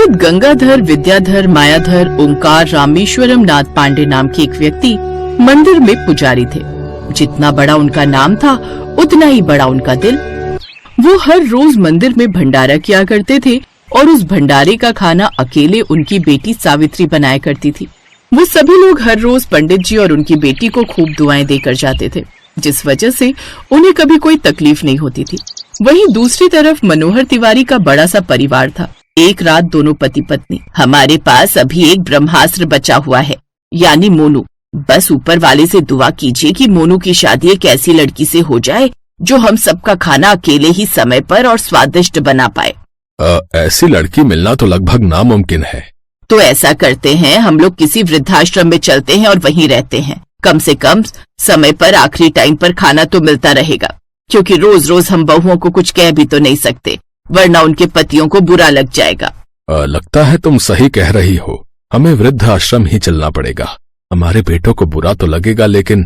पंडित गंगाधर विद्याधर मायाधर ओंकार रामेश्वरम नाथ पांडे नाम के एक व्यक्ति मंदिर में पुजारी थे। जितना बड़ा उनका नाम था उतना ही बड़ा उनका दिल। वो हर रोज मंदिर में भंडारा किया करते थे और उस भंडारे का खाना अकेले उनकी बेटी सावित्री बनाया करती थी। वो सभी लोग हर रोज पंडित जी और उनकी बेटी को खूब दुआएं देकर जाते थे, जिस वजह से उन्हें कभी कोई तकलीफ नहीं होती थी। वहीं दूसरी तरफ मनोहर तिवारी का बड़ा सा परिवार था। एक रात दोनों पति पत्नी, हमारे पास अभी एक ब्रह्मास्त्र बचा हुआ है, यानी मोनू। बस ऊपर वाले से दुआ कीजिए कि मोनू की शादी एक ऐसी लड़की से हो जाए जो हम सबका खाना अकेले ही समय पर और स्वादिष्ट बना पाए। ऐसी लड़की मिलना तो लगभग नामुमकिन है। तो ऐसा करते हैं, हम लोग किसी वृद्धाश्रम में चलते हैं और वहीं रहते हैं। कम से कम समय पर आखिरी टाइम पर खाना तो मिलता रहेगा, क्योंकि रोज रोज हम बहुओं को कुछ कह भी तो नहीं सकते, वरना उनके पतियों को बुरा लग जाएगा। लगता है तुम सही कह रही हो। हमें वृद्ध आश्रम ही चलना पड़ेगा। हमारे बेटों को बुरा तो लगेगा, लेकिन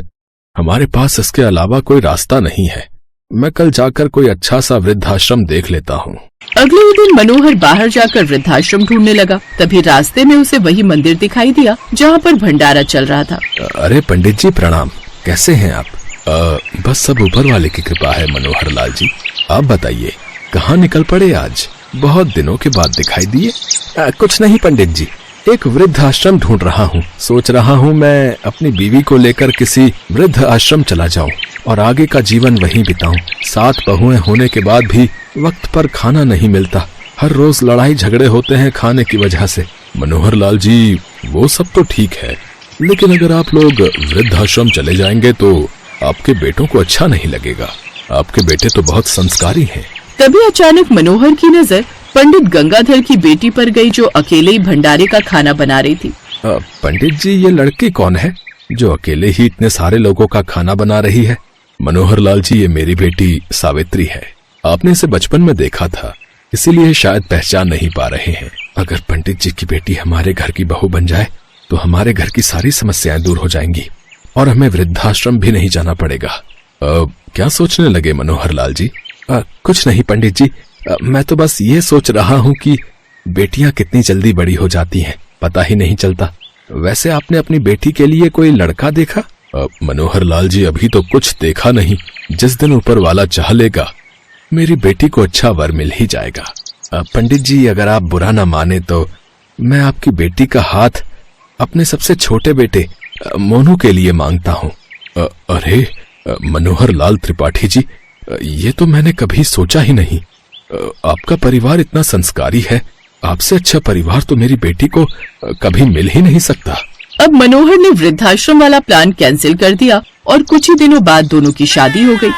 हमारे पास इसके अलावा कोई रास्ता नहीं है। मैं कल जाकर कोई अच्छा सा वृद्धाश्रम देख लेता हूँ। अगले ही दिन मनोहर बाहर जाकर वृद्धाश्रम ढूंढने लगा। तभी रास्ते में उसे वही मंदिर दिखाई दिया जहाँ पर भंडारा चल रहा था। अरे पंडित जी प्रणाम, कैसे हैं आप? बस सब ऊपर वाले की कृपा है मनोहर लाल जी। आप बताइए कहाँ निकल पड़े आज? बहुत दिनों के बाद दिखाई दिए। कुछ नहीं पंडित जी, एक वृद्ध आश्रम ढूंढ रहा हूँ। सोच रहा हूँ मैं अपनी बीवी को लेकर किसी वृद्ध आश्रम चला जाऊँ और आगे का जीवन वहीं बिताऊं। 7 बहुएं होने के बाद भी वक्त पर खाना नहीं मिलता। हर रोज लड़ाई झगड़े होते हैं खाने की वजह से। मनोहर लाल जी वो सब तो ठीक है, लेकिन अगर आप लोग वृद्ध आश्रम चले जाएंगे तो आपके बेटों को अच्छा नहीं लगेगा। आपके बेटे तो बहुत संस्कारी हैं। तभी अचानक मनोहर की नजर पंडित गंगाधर की बेटी पर गई, जो अकेले ही भंडारे का खाना बना रही थी। पंडित जी ये लड़की कौन है जो अकेले ही इतने सारे लोगों का खाना बना रही है? मनोहर लाल जी ये मेरी बेटी सावित्री है। आपने इसे बचपन में देखा था, इसीलिए शायद पहचान नहीं पा रहे हैं। अगर पंडित जी की बेटी हमारे घर की बहू बन जाए तो हमारे घर की सारी समस्याएं दूर हो जाएंगी और हमें वृद्धाश्रम भी नहीं जाना पड़ेगा। क्या सोचने लगे मनोहर लाल जी? कुछ नहीं पंडित जी, मैं तो बस ये सोच रहा हूँ कि बेटियां कितनी जल्दी बड़ी हो जाती हैं, पता ही नहीं चलता। वैसे आपने अपनी बेटी के लिए कोई लड़का देखा? मनोहर लाल जी अभी तो कुछ देखा नहीं। जिस दिन ऊपर वाला चाह लेगा मेरी बेटी को अच्छा वर मिल ही जाएगा। पंडित जी अगर आप बुरा ना माने तो मैं आपकी बेटी का हाथ अपने सबसे छोटे बेटे मोनू के लिए मांगता हूँ। अरे मनोहर लाल त्रिपाठी जी, ये तो मैंने कभी सोचा ही नहीं। आपका परिवार इतना संस्कारी है, आपसे अच्छा परिवार तो मेरी बेटी को कभी मिल ही नहीं सकता। अब मनोहर ने वृद्धाश्रम वाला प्लान कैंसिल कर दिया और कुछ ही दिनों बाद दोनों की शादी हो गई।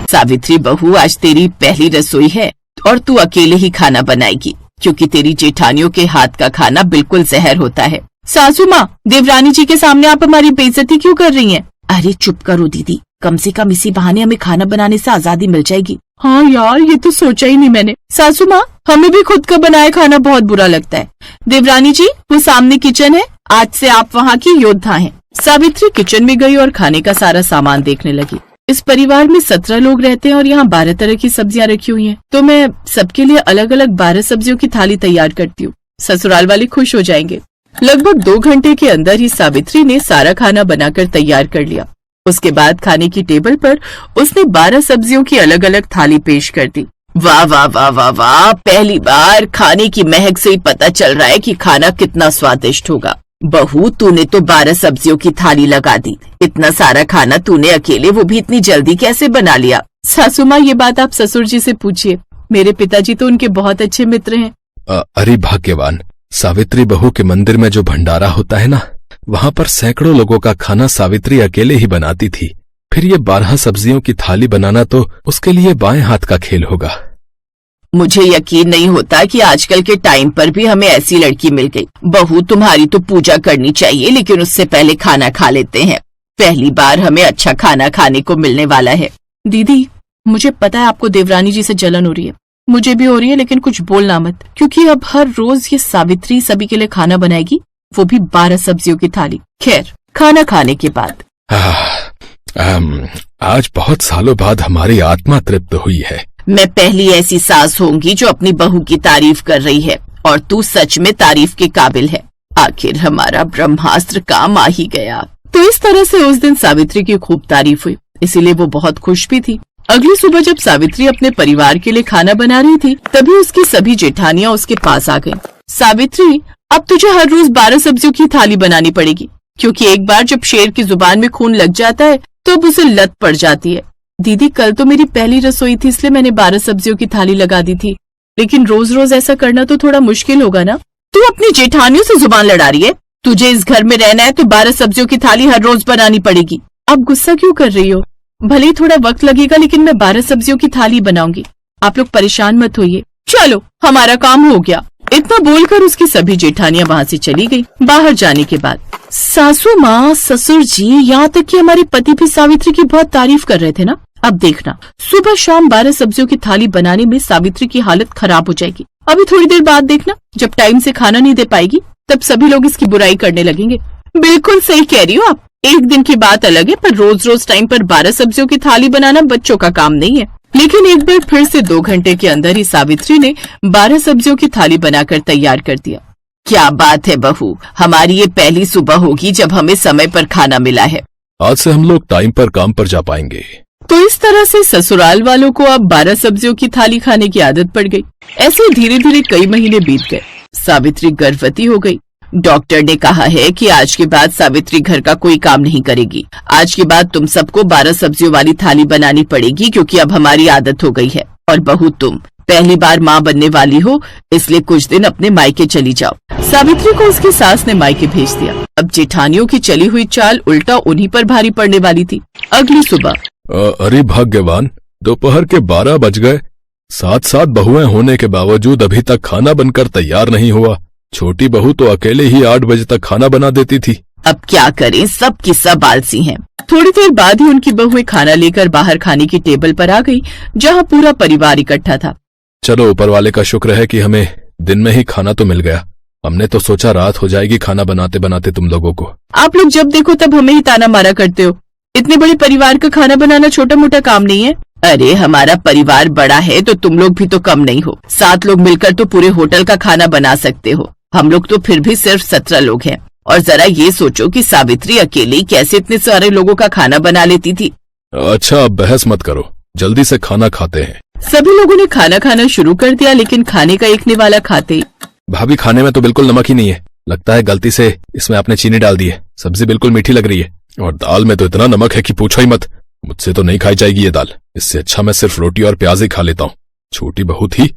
सावित्री बहू, आज तेरी पहली रसोई है और तू अकेले ही खाना बनाएगी, क्योंकि तेरी जेठानियों के हाथ का खाना बिल्कुल जहर होता है। सासू माँ, देवरानी जी के सामने आप हमारी बेइज्जती क्यों कर रही हैं? अरे चुप करो दीदी, कम से कम इसी बहाने हमें खाना बनाने से आजादी मिल जाएगी। हाँ यार, ये तो सोचा ही नहीं मैंने। सासू माँ, हमें भी खुद का बनाया खाना बहुत बुरा लगता है। देवरानी जी, वो सामने किचन है, आज से आप वहाँ की योद्धा हैं। सावित्री किचन में गई और खाने का सारा सामान देखने लगी। इस परिवार में 17 लोग रहते हैं और यहाँ 12 तरह की सब्जियाँ रखी हुई हैं, तो मैं सबके लिए अलग अलग 12 सब्जियों की थाली तैयार करती हूँ। ससुराल वाले खुश हो जाएंगे। लगभग 2 घंटे के अंदर ही सावित्री ने सारा खाना बनाकर तैयार कर लिया। उसके बाद खाने की टेबल पर उसने 12 सब्जियों की अलग अलग थाली पेश कर दी। वाह वाह वाह वाह वाह, पहली बार खाने की महक से ही पता चल रहा है कि खाना कितना स्वादिष्ट होगा। बहू, तूने तो 12 सब्जियों की थाली लगा दी। इतना सारा खाना तूने अकेले, वो भी इतनी जल्दी कैसे बना लिया? सासू माँ, ये बात आप ससुर जी से पूछिए। मेरे पिताजी तो उनके बहुत अच्छे मित्र हैं। अरे भाग्यवान, सावित्री बहू के मंदिर में जो भंडारा होता है ना, वहाँ पर सैकड़ों लोगों का खाना सावित्री अकेले ही बनाती थी। फिर ये 12 सब्जियों की थाली बनाना तो उसके लिए बाएं हाथ का खेल होगा। मुझे यकीन नहीं होता कि आजकल के टाइम पर भी हमें ऐसी लड़की मिल गई। बहू, तुम्हारी तो पूजा करनी चाहिए, लेकिन उससे पहले खाना खा लेते हैं। पहली बार हमें अच्छा खाना खाने को मिलने वाला है। दीदी, मुझे पता है आपको देवरानी जी से जलन हो रही है, मुझे भी हो रही है, लेकिन कुछ बोलना मत, क्योंकि अब हर रोज ये सावित्री सभी के लिए खाना बनाएगी, वो भी 12 सब्जियों की थाली। खैर, खाना खाने के बाद आज बहुत सालों बाद हमारी आत्मा तृप्त हुई है। मैं पहली ऐसी सास होंगी जो अपनी बहू की तारीफ कर रही है, और तू सच में तारीफ के काबिल है। आखिर हमारा ब्रह्मास्त्र काम आ ही गया। तो इस तरह से उस दिन सावित्री की खूब तारीफ हुई, इसीलिए वो बहुत खुश भी थी। अगली सुबह जब सावित्री अपने परिवार के लिए खाना बना रही थी, तभी उसकी सभी जेठानियां उसके पास आ गईं। सावित्री, अब तुझे हर रोज 12 सब्जियों की थाली बनानी पड़ेगी, क्योंकि एक बार जब शेर की जुबान में खून लग जाता है तो अब उसे लत पड़ जाती है। दीदी, कल तो मेरी पहली रसोई थी, इसलिए मैंने 12 सब्जियों की थाली लगा दी थी, लेकिन रोज रोज ऐसा करना तो थोड़ा मुश्किल होगा ना। तू अपनी जेठानियों से जुबान लड़ा रही है। तुझे इस घर में रहना है तो 12 सब्जियों की थाली हर रोज बनानी पड़ेगी। अब गुस्सा क्यों कर रही हो? भले ही थोड़ा वक्त लगेगा, लेकिन मैं 12 सब्जियों की थाली बनाऊंगी। आप लोग परेशान मत होइए। चलो, हमारा काम हो गया। इतना बोलकर उसकी सभी जेठानियां वहाँ से चली गई। बाहर जाने के बाद सासू माँ, ससुर जी, यहाँ तक कि हमारे पति भी सावित्री की बहुत तारीफ कर रहे थे ना। अब देखना, सुबह शाम 12 सब्जियों की थाली बनाने में सावित्री की हालत खराब हो जाएगी। अभी थोड़ी देर बाद देखना, जब टाइम से खाना नहीं दे पाएगी तब सभी लोग इसकी बुराई करने लगेंगे। बिल्कुल सही कह रही हो आप। एक दिन की बात अलग है, पर रोज रोज टाइम पर 12 सब्जियों की थाली बनाना बच्चों का काम नहीं है। लेकिन एक बार फिर से 2 घंटे के अंदर ही सावित्री ने 12 सब्जियों की थाली बनाकर तैयार कर दिया। क्या बात है बहू, हमारी ये पहली सुबह होगी जब हमें समय पर खाना मिला है। आज से हम लोग टाइम पर काम पर जा पाएंगे। तो इस तरह से ससुराल वालों को अब 12 सब्जियों की थाली खाने की आदत पड़ गई। ऐसे धीरे धीरे कई महीने बीत गए। सावित्री गर्भवती हो गई। डॉक्टर ने कहा है कि आज के बाद सावित्री घर का कोई काम नहीं करेगी। आज के बाद तुम सबको 12 सब्जियों वाली थाली बनानी पड़ेगी, क्योंकि अब हमारी आदत हो गई है। और बहू, तुम पहली बार माँ बनने वाली हो, इसलिए कुछ दिन अपने मायके चली जाओ। सावित्री को उसकी सास ने मायके भेज दिया। अब जेठानियों की चली हुई चाल उल्टा उन्हीं पर भारी पड़ने वाली थी। अगली सुबह अरे भाग्यवान, दोपहर के 12 बज गए। 7 बहुएं होने के बावजूद अभी तक खाना बनकर तैयार नहीं हुआ। छोटी बहू तो अकेले ही 8 बजे तक खाना बना देती थी। अब क्या करें, सब की सब आलसी हैं। थोड़ी देर बाद ही उनकी बहुएं खाना लेकर बाहर खाने की टेबल पर आ गई, जहां पूरा परिवार इकट्ठा था। चलो, ऊपर वाले का शुक्र है कि हमें दिन में ही खाना तो मिल गया। हमने तो सोचा रात हो जाएगी खाना बनाते बनाते तुम लोगों को। आप लोग जब देखो तब हमें ही ताना मारा करते हो। इतने बड़े परिवार का खाना बनाना छोटा मोटा काम नहीं है। अरे, हमारा परिवार बड़ा है तो तुम लोग भी तो कम नहीं हो। 7 लोग मिलकर तो पूरे होटल का खाना बना सकते हो। हम लोग तो फिर भी सिर्फ 17 लोग हैं। और जरा ये सोचो कि सावित्री अकेली कैसे इतने सारे लोगों का खाना बना लेती थी। अच्छा, अब बहस मत करो, जल्दी से खाना खाते हैं। सभी लोगों ने खाना खाना शुरू कर दिया, लेकिन खाने का एक निवाला खाते ही, भाभी, खाने में तो बिल्कुल नमक ही नहीं है। लगता है गलती से इसमें आपने चीनी डाल दी है। सब्जी बिल्कुल मीठी लग रही है, और दाल में तो इतना नमक है कि पूछो ही मत। मुझसे तो नहीं खाई जाएगी ये दाल। इससे अच्छा मैं सिर्फ रोटी और प्याज ही खा लेता हूँ। छोटी बहू थी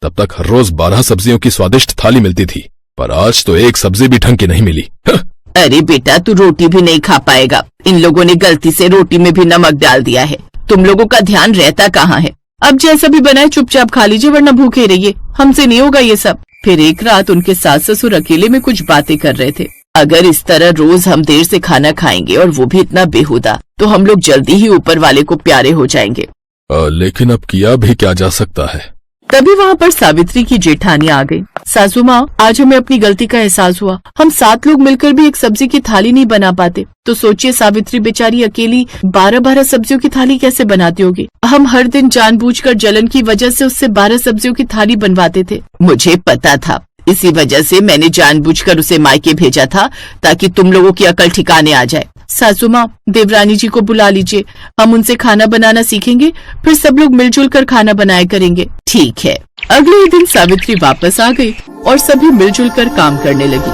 तब तक हर रोज 12 सब्जियों की स्वादिष्ट थाली मिलती थी, पर आज तो एक सब्जी भी ढंग की नहीं मिली। अरे बेटा, तू रोटी भी नहीं खा पाएगा। इन लोगों ने गलती से रोटी में भी नमक डाल दिया है। तुम लोगों का ध्यान रहता कहाँ है? अब जैसा भी बनाए चुपचाप खा लीजिए, वरना भूखे रहिए। हमसे नहीं होगा ये सब। फिर एक रात उनके सास ससुर अकेले में कुछ बातें कर रहे थे। अगर इस तरह रोज हम देर से खाना खाएंगे, और वो भी इतना बेहुदा, तो हम लोग जल्दी ही ऊपर वाले को प्यारे हो जाएंगे। लेकिन अब किया भी क्या जा सकता है। तभी वहाँ पर सावित्री की जेठानी आ गई। सासू माँ, आज हमें अपनी गलती का एहसास हुआ। हम 7 लोग मिलकर भी एक सब्जी की थाली नहीं बना पाते, तो सोचिए सावित्री बेचारी अकेली 12 सब्जियों की थाली कैसे बनाती होगी। हम हर दिन जानबूझकर जलन की वजह से उससे 12 सब्जियों की थाली बनवाते थे। मुझे पता था, इसी वजह से मैंने जानबूझकर उसे मायके भेजा था, ताकि तुम लोगों की अकल ठिकाने आ जाए। सासू माँ, देवरानी जी को बुला लीजिए। हम उनसे खाना बनाना सीखेंगे, फिर सब लोग मिलजुल कर खाना बनाया करेंगे। ठीक है। अगले दिन सावित्री वापस आ गई और सभी मिलजुल कर काम करने लगी।